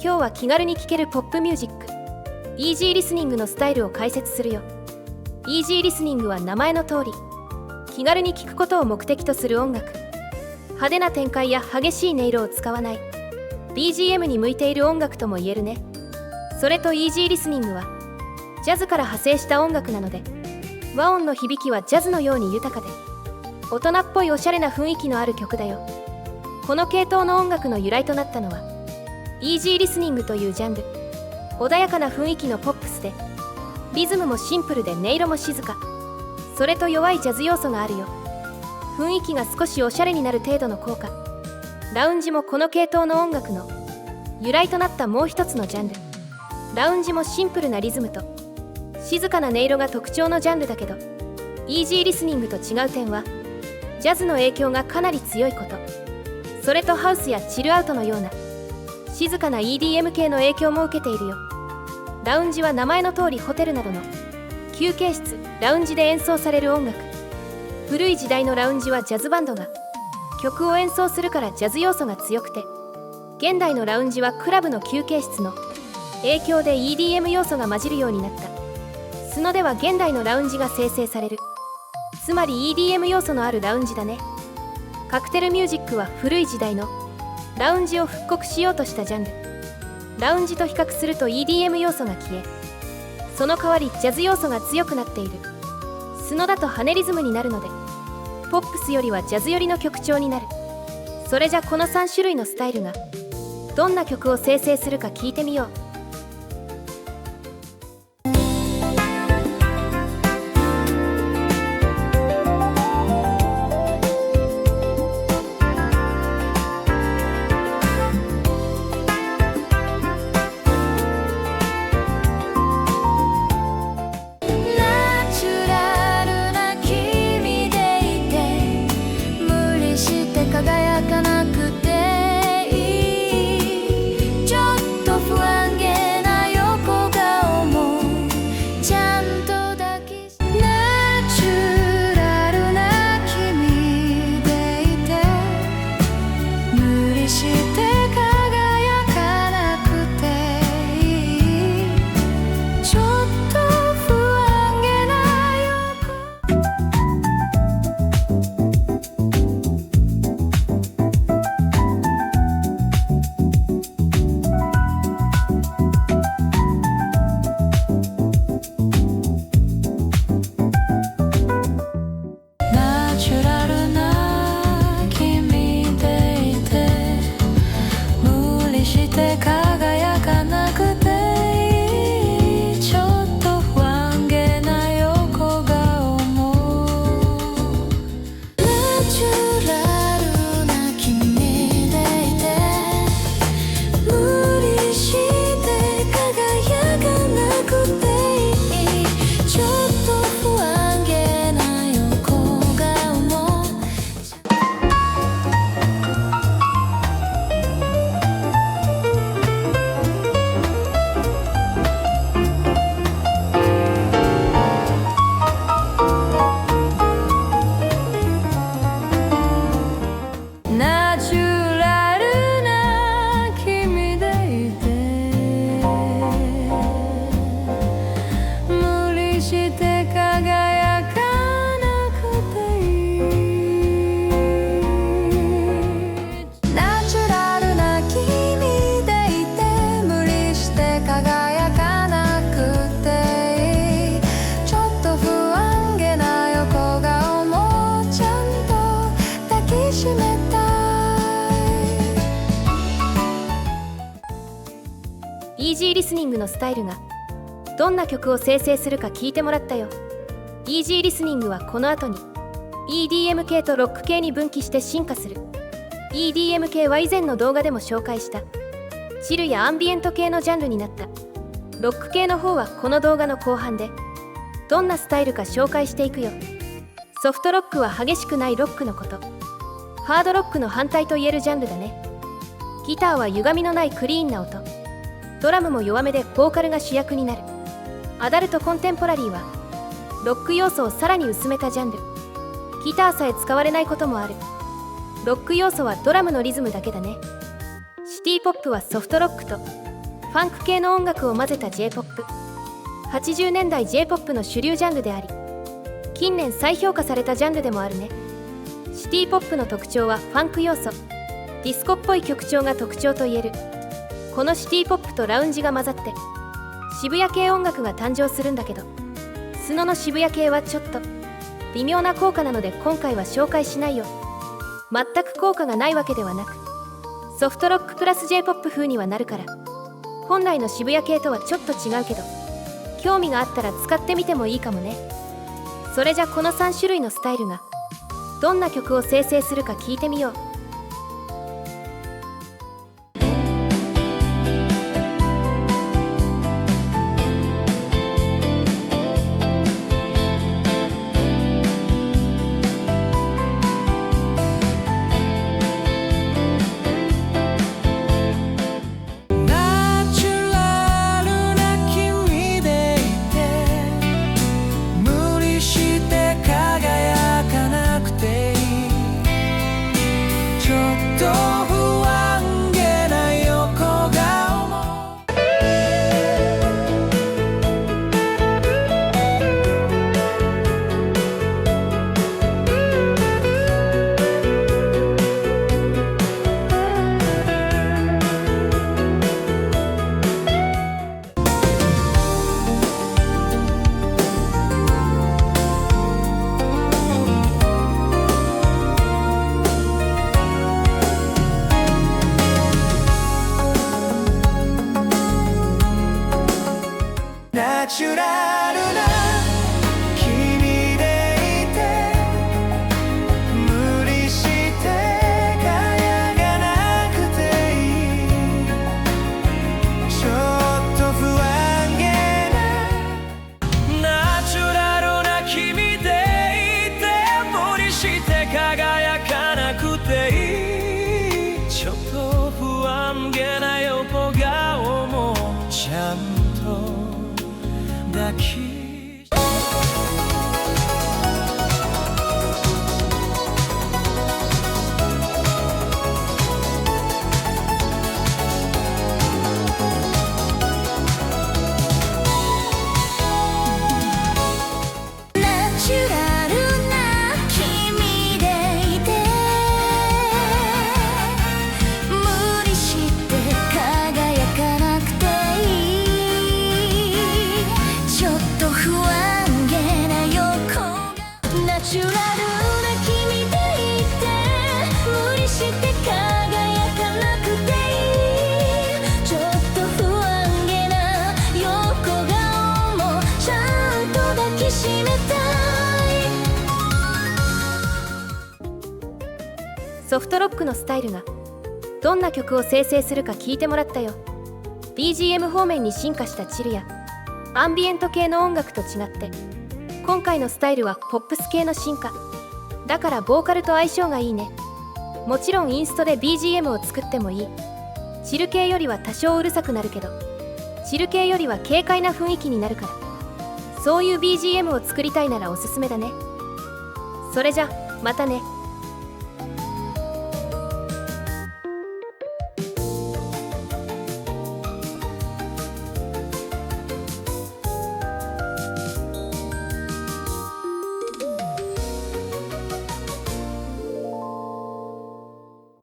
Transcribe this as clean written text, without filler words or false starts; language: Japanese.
今日は気軽に聴けるポップミュージック、イージーリスニングのスタイルを解説するよ。イージーリスニングは名前の通り、気軽に聴くことを目的とする音楽。派手な展開や激しい音色を使わない BGM に向いている音楽とも言えるね。それとイージーリスニングはジャズから派生した音楽なので、和音の響きはジャズのように豊かで大人っぽいおしゃれな雰囲気のある曲だよ。この系統の音楽の由来となったのはイージーリスニングというジャンル。穏やかな雰囲気のポップスで、リズムもシンプルで音色も静か。それと弱いジャズ要素があるよ。雰囲気が少しおしゃれになる程度の効果。ラウンジもこの系統の音楽の由来となったもう一つのジャンル。ラウンジもシンプルなリズムと静かな音色が特徴のジャンルだけど、イージーリスニングと違う点はジャズの影響がかなり強いこと。それとハウスやチルアウトのような静かな EDM 系の影響も受けているよ。ラウンジは名前の通りホテルなどの休憩室、ラウンジで演奏される音楽。古い時代のラウンジはジャズバンドが曲を演奏するからジャズ要素が強くて、現代のラウンジはクラブの休憩室の影響で EDM 要素が混じるようになった。スノでは現代のラウンジが生成される。つまり EDM 要素のあるラウンジだね。カクテルミュージックは古い時代のラウンジを復刻しようとしたジャンル。ラウンジと比較すると EDM 要素が消え、その代わりジャズ要素が強くなっている。スノだとハネリズムになるので、ポップスよりはジャズ寄りの曲調になる。それじゃこの3種類のスタイルがどんな曲を生成するか聞いてみよう。イージーリスニングのスタイルがどんな曲を生成するか聞いてもらったよ。イージーリスニングはこの後に EDM 系とロック系に分岐して進化する。 EDM 系は以前の動画でも紹介したチルやアンビエント系のジャンルになった。ロック系の方はこの動画の後半でどんなスタイルか紹介していくよ。ソフトロックは激しくないロックのこと。ハードロックの反対と言えるジャンルだね。ギターは歪みのないクリーンな音、ドラムも弱めでボーカルが主役になる。アダルトコンテンポラリーはロック要素をさらに薄めたジャンル。ギターさえ使われないこともある。ロック要素はドラムのリズムだけだね。シティポップはソフトロックとファンク系の音楽を混ぜた J-POP。 80年代 J-POP の主流ジャンルであり、近年再評価されたジャンルでもあるね。シティポップの特徴はファンク要素、ディスコっぽい曲調が特徴といえる。このシティポップとラウンジが混ざって渋谷系音楽が誕生するんだけど、スノの渋谷系はちょっと微妙な効果なので今回は紹介しないよ。全く効果がないわけではなく、ソフトロックプラス J-POP 風にはなるから、本来の渋谷系とはちょっと違うけど、興味があったら使ってみてもいいかもね。それじゃこの3種類のスタイルがどんな曲を生成するか聞いてみよう。ナチュラルな君でいて、無理して輝がなくていい、ちょっと不安げなナチュラルな君でいて、無理して輝かなくていい、ちょっと不安げな横顔もちゃんと抱きソフトロックのスタイルがどんな曲を生成するか聞いてもらったよ。 BGM 方面に進化したチルやアンビエント系の音楽と違って、今回のスタイルはポップス系の進化だから、ボーカルと相性がいいね。もちろんインストで BGM を作ってもいい。チル系よりは多少うるさくなるけど、チル系よりは軽快な雰囲気になるから、そういう BGM を作りたいならおすすめだね。それじゃまたね。